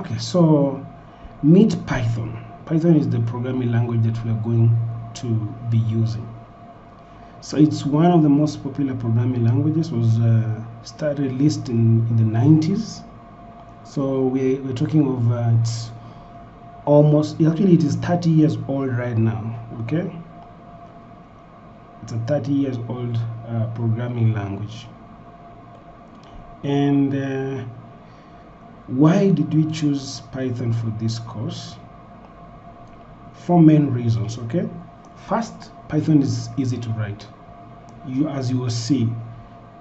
Okay, so meet Python. Python is the programming language that we are going to be using. So it's one of the most popular programming languages. Was started released in the 90s. So we're talking of it's almost, actually it is 30 years old right now. Okay, it's a 30 years old programming language. And why did we choose Python for this course? 4 main reasons. Okay, first, Python is easy to write, as you will see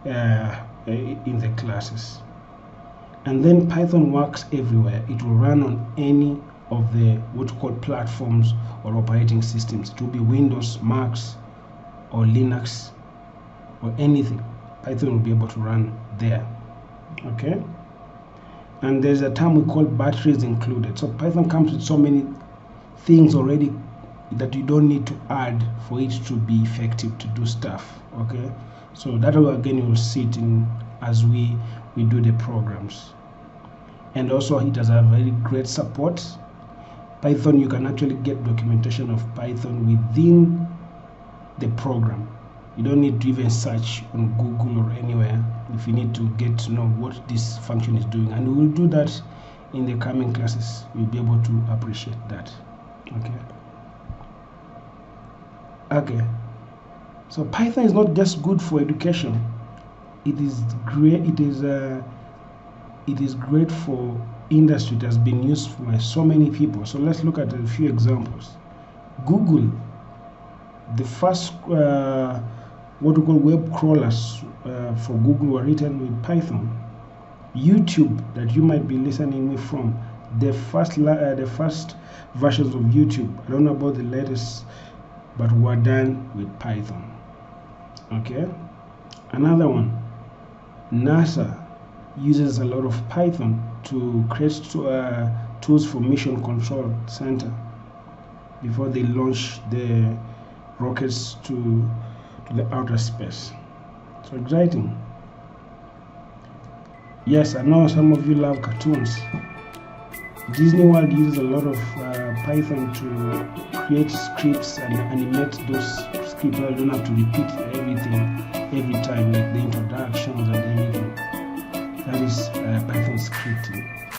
in the classes. And then Python works everywhere. It will run on any of the what you call platforms or operating systems. It will be Windows, Macs, or Linux, or anything. Python will be able to run there. Okay, and there's a term we call batteries included. So Python comes with so many things already that you don't need to add for it to be effective to do stuff. Okay, so that way again you will see it in as we do the programs. And also it has a very great support. Python, you can actually get documentation of Python within the program. You don't need to even search on Google or anywhere if you need to get to know what this function is doing. And we will do that in the coming classes. You'll be able to appreciate that. Okay, so Python is not just good for education. It is great. It is great for industry. It has been used by so many people. So let's look at a few examples. Google, the first what we call web crawlers for Google were written with Python. YouTube, that you might be listening me from, the first versions of YouTube, I don't know about the latest, but were done with Python. Okay, another one, NASA uses a lot of Python to create tools for Mission Control Center before they launch the rockets to the outer space. So exciting. Yes, I know some of you love cartoons. Disney World uses a lot of Python to create scripts and animate those scripts. So I don't have to repeat everything every time, like the introductions and everything. That is Python scripting.